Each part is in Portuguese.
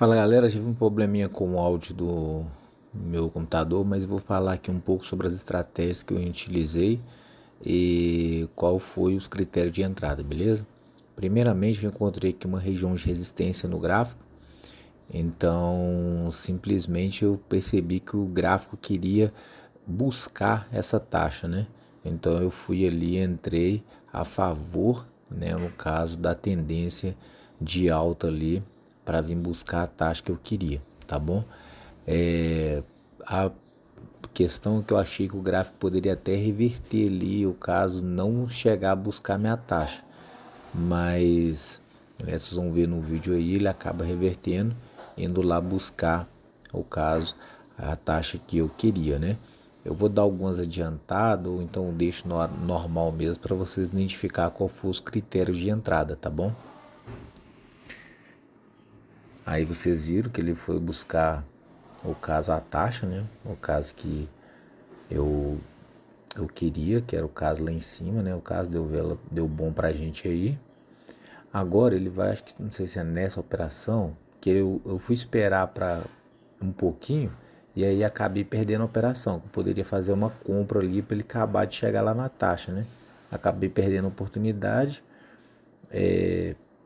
Fala galera, tive um probleminha com o áudio do meu computador, mas vou falar aqui um pouco sobre as estratégias que eu utilizei e qual foi os critérios de entrada, beleza? Primeiramente, eu encontrei aqui uma região de resistência no gráfico, então simplesmente eu percebi que o gráfico queria buscar essa taxa, né? Então eu fui ali, entrei a favor, né, no caso da tendência de alta ali para vir buscar a taxa que eu queria, tá bom? A questão que eu achei que o gráfico poderia até reverter ali o caso não chegar a buscar minha taxa, mas vocês vão ver no vídeo aí, ele acaba revertendo, indo lá buscar o caso, a taxa que eu queria, né? Eu vou dar algumas adiantadas, ou então deixo no normal mesmo para vocês identificar qual foi os critérios de entrada, tá bom? Aí vocês viram que ele foi buscar o caso a taxa, né? O caso que eu queria, que era o caso lá em cima, né? O caso deu bom pra gente aí. Agora ele vai, acho que não sei se é nessa operação, que eu fui esperar para um pouquinho e aí acabei perdendo a operação. Eu poderia fazer uma compra ali para ele acabar de chegar lá na taxa, né? Acabei perdendo a oportunidade,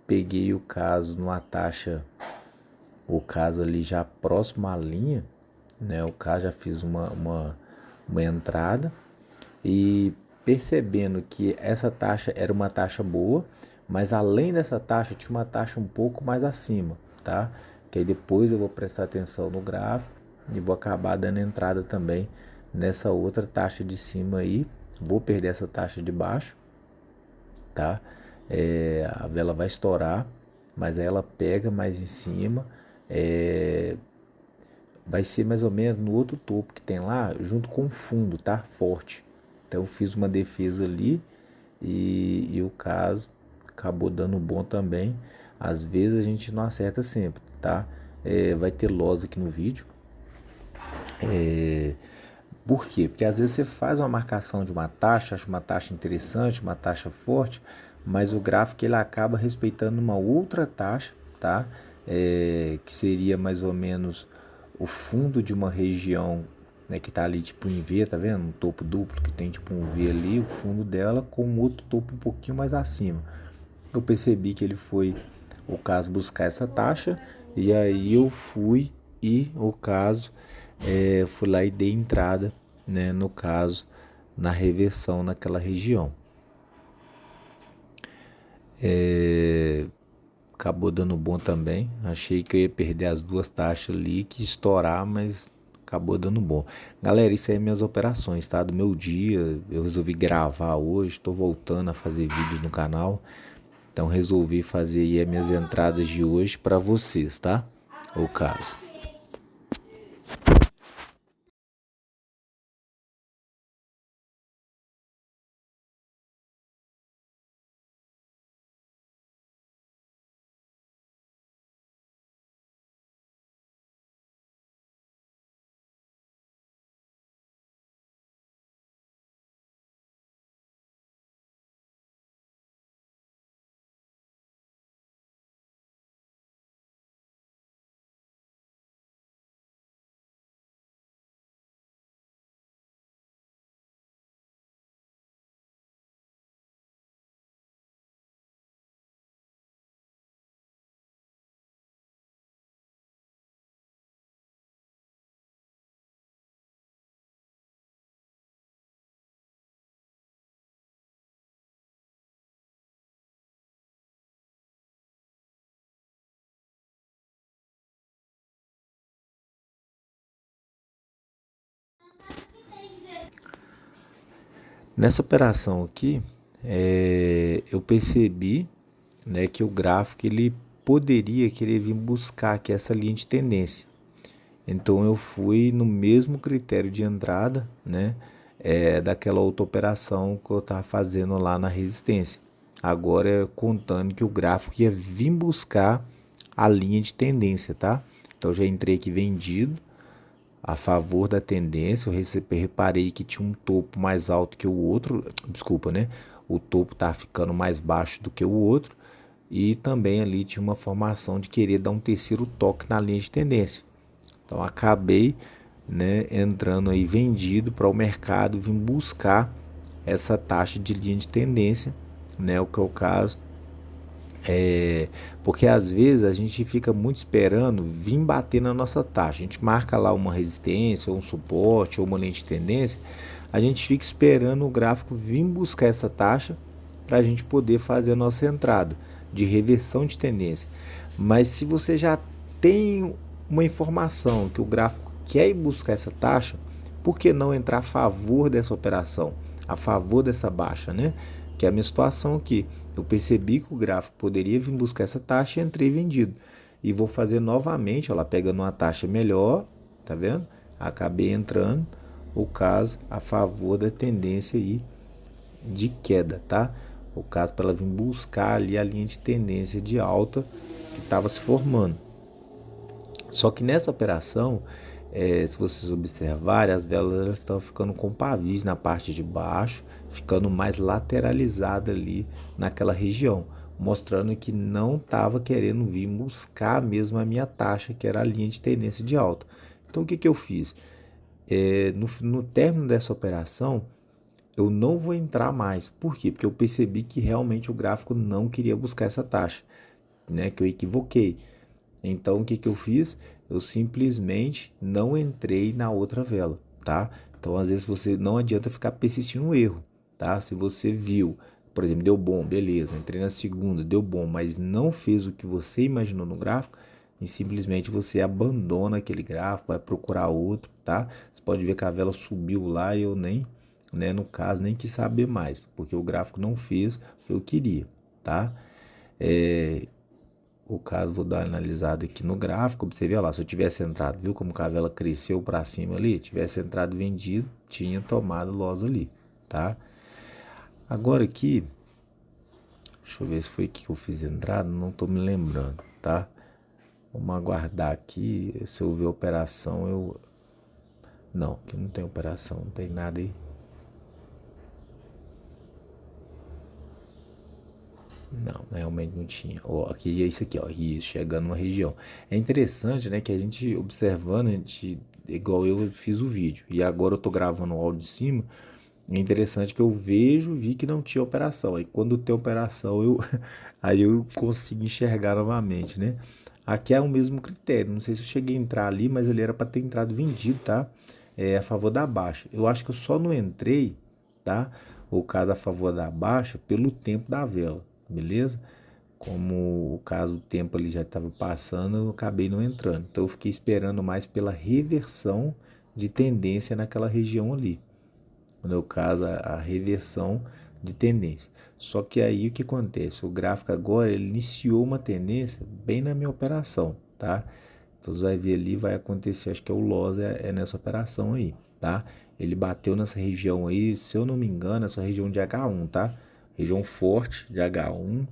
peguei o caso numa taxa, o caso ali já próximo à linha, né? O caso já fiz uma entrada e percebendo que essa taxa era uma taxa boa, mas além dessa taxa tinha uma taxa um pouco mais acima, tá? Que aí depois eu vou prestar atenção no gráfico e vou acabar dando entrada também nessa outra taxa de cima aí. Vou perder essa taxa de baixo, tá? A vela vai estourar, mas aí ela pega mais em cima, vai ser mais ou menos no outro topo que tem lá, junto com o fundo, tá? Forte. Então eu fiz uma defesa ali e o caso acabou dando bom também. Às vezes a gente não acerta sempre, tá? Vai ter loss aqui no vídeo. Por quê? Porque às vezes você faz uma marcação de uma taxa, acha uma taxa interessante, uma taxa forte, mas o gráfico ele acaba respeitando uma outra taxa, tá? Que seria mais ou menos o fundo de uma região, né, que tá ali tipo em V, tá vendo? Um topo duplo que tem tipo um V ali, o fundo dela com um outro topo um pouquinho mais acima. Eu percebi que ele foi, o caso, buscar essa taxa e aí eu fui e o caso fui lá e dei entrada, né, no caso, na reversão naquela região. Acabou dando bom também. Achei que eu ia perder as duas taxas ali, que estourar, mas acabou dando bom. Galera, isso aí é minhas operações, tá? Do meu dia. Eu resolvi gravar hoje, estou voltando a fazer vídeos no canal. Então resolvi fazer aí as minhas entradas de hoje para vocês, tá? O caso. Nessa operação aqui, eu percebi, né, que o gráfico ele poderia querer vir buscar aqui essa linha de tendência. Então eu fui no mesmo critério de entrada, né, daquela outra operação que eu estava fazendo lá na resistência. Agora contando que o gráfico ia vir buscar a linha de tendência, tá? Então já entrei aqui vendido a favor da tendência. Eu reparei que tinha um topo mais alto que o outro, desculpa, né? O topo tá ficando mais baixo do que o outro e também ali tinha uma formação de querer dar um terceiro toque na linha de tendência. Então acabei, né, entrando aí vendido para o mercado, vim buscar essa taxa de linha de tendência, né, o que é o caso. Porque às vezes a gente fica muito esperando vir bater na nossa taxa. A gente marca lá uma resistência, ou um suporte, ou uma linha de tendência. A gente fica esperando o gráfico vir buscar essa taxa para a gente poder fazer a nossa entrada de reversão de tendência. Mas se você já tem uma informação que o gráfico quer ir buscar essa taxa, por que não entrar a favor dessa operação, a favor dessa baixa, né? Que é a minha situação aqui. Eu percebi que o gráfico poderia vir buscar essa taxa e entrei vendido. E vou fazer novamente, ó lá, pegando uma taxa melhor, tá vendo? Acabei entrando, o caso a favor da tendência aí de queda, tá? O caso para ela vir buscar ali a linha de tendência de alta que estava se formando. Só que nessa operação, se vocês observarem, as velas elas estão ficando com pavis na parte de baixo, ficando mais lateralizada ali naquela região, mostrando que não estava querendo vir buscar mesmo a minha taxa, que era a linha de tendência de alta. Então o que, que eu fiz? No término dessa operação, eu não vou entrar mais. Por quê? Porque eu percebi que realmente o gráfico não queria buscar essa taxa, né? Que eu equivoquei. Então o que, que eu fiz? Eu simplesmente não entrei na outra vela, tá? Então às vezes você não adianta ficar persistindo no erro, tá? Se você viu, por exemplo, deu bom, beleza, entrei na segunda, deu bom, mas não fez o que você imaginou no gráfico, e simplesmente você abandona aquele gráfico, vai procurar outro, tá? Você pode ver que a vela subiu lá e eu nem, né, no caso, nem quis saber mais, porque o gráfico não fez o que eu queria, tá? O caso, vou dar uma analisada aqui no gráfico, observe lá, se eu tivesse entrado, viu como a vela cresceu para cima ali? Tivesse entrado vendido, tinha tomado loss ali, tá? Agora aqui, deixa eu ver se foi aqui que eu fiz entrada, não tô me lembrando, tá? Vamos aguardar aqui, se eu ver a operação, Não, aqui não tem operação, não tem nada aí. Não, realmente não tinha. Ó, aqui é isso aqui, ó, isso, chegando numa região. É interessante, né, que a gente observando, a gente, igual eu fiz o vídeo, e agora eu tô gravando o áudio de cima, é interessante que eu vi que não tinha operação. Aí quando tem operação, aí eu consigo enxergar novamente, né? Aqui é o mesmo critério, não sei se eu cheguei a entrar ali, mas ele era para ter entrado vendido, tá? A favor da baixa. Eu acho que eu só não entrei, tá? O caso a favor da baixa, pelo tempo da vela, beleza? Como o caso do tempo ali já estava passando, eu acabei não entrando. Então eu fiquei esperando mais pela reversão de tendência naquela região ali. No caso, a reversão de tendência. Só que aí o que acontece? O gráfico agora ele iniciou uma tendência bem na minha operação, tá? Então você vai ver ali, vai acontecer, acho que é o loss é nessa operação aí, tá? Ele bateu nessa região aí, se eu não me engano, essa região de H1, tá? Região forte de H1.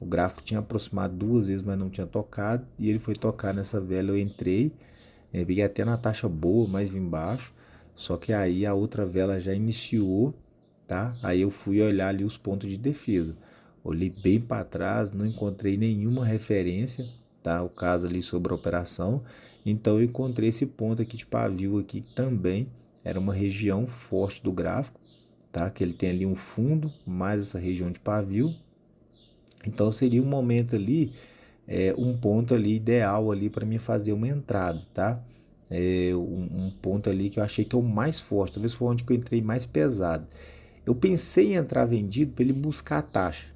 O gráfico tinha aproximado duas vezes, mas não tinha tocado. E ele foi tocar nessa vela, eu entrei. Peguei até na taxa boa, mais embaixo. Só que aí a outra vela já iniciou, tá? Aí eu fui olhar ali os pontos de defesa. Olhei bem para trás, não encontrei nenhuma referência, tá? O caso ali sobre a operação. Então eu encontrei esse ponto aqui de pavio aqui que também era uma região forte do gráfico, tá? Que ele tem ali um fundo mais essa região de pavio. Então seria um momento ali, um ponto ali ideal ali para mim fazer uma entrada, tá? Um ponto ali que eu achei que é o mais forte, talvez foi onde que eu entrei mais pesado. Eu pensei em entrar vendido para ele buscar a taxa,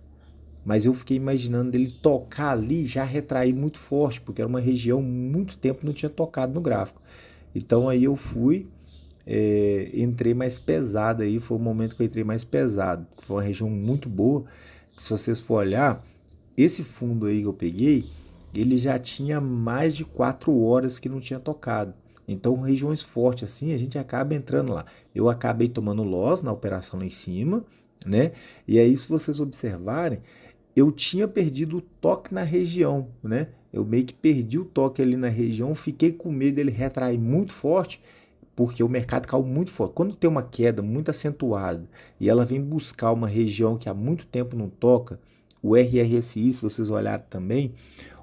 mas eu fiquei imaginando ele tocar ali já retrair muito forte, porque era uma região muito tempo não tinha tocado no gráfico. Então aí eu fui, entrei mais pesado aí, foi o momento que eu entrei mais pesado, foi uma região muito boa, que se vocês for olhar, esse fundo aí que eu peguei, ele já tinha mais de 4 horas que não tinha tocado. Então, regiões fortes assim, a gente acaba entrando lá. Eu acabei tomando loss na operação lá em cima, né? E aí, se vocês observarem, eu tinha perdido o toque na região, né? Eu meio que perdi o toque ali na região, fiquei com medo dele retrair muito forte, porque o mercado caiu muito forte. Quando tem uma queda muito acentuada e ela vem buscar uma região que há muito tempo não toca, O RRSI, se vocês olharem também,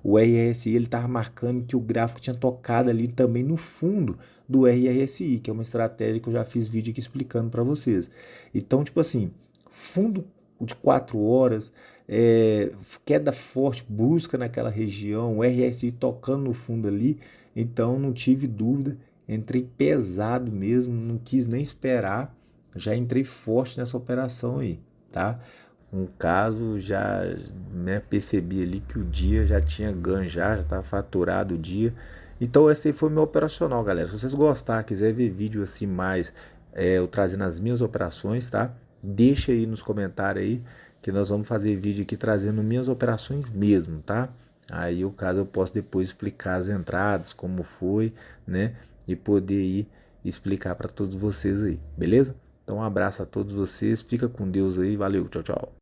o RRSI ele estava marcando que o gráfico tinha tocado ali também no fundo do RRSI, que é uma estratégia que eu já fiz vídeo aqui explicando para vocês. Então, tipo assim, fundo de 4 horas, queda forte, brusca naquela região, o RSI tocando no fundo ali, então não tive dúvida, entrei pesado mesmo, não quis nem esperar, já entrei forte nessa operação aí, tá? Um caso, já, né, percebi ali que o dia já tinha ganho, já estava faturado o dia. Então esse aí foi meu operacional, galera. Se vocês gostar, quiser ver vídeo assim mais, eu trazendo as minhas operações, tá? Deixa aí nos comentários aí que nós vamos fazer vídeo aqui trazendo minhas operações mesmo, tá? Aí o caso eu posso depois explicar as entradas, como foi, né? E poder ir explicar para todos vocês aí, beleza? Então um abraço a todos vocês, fica com Deus aí, valeu, tchau, tchau.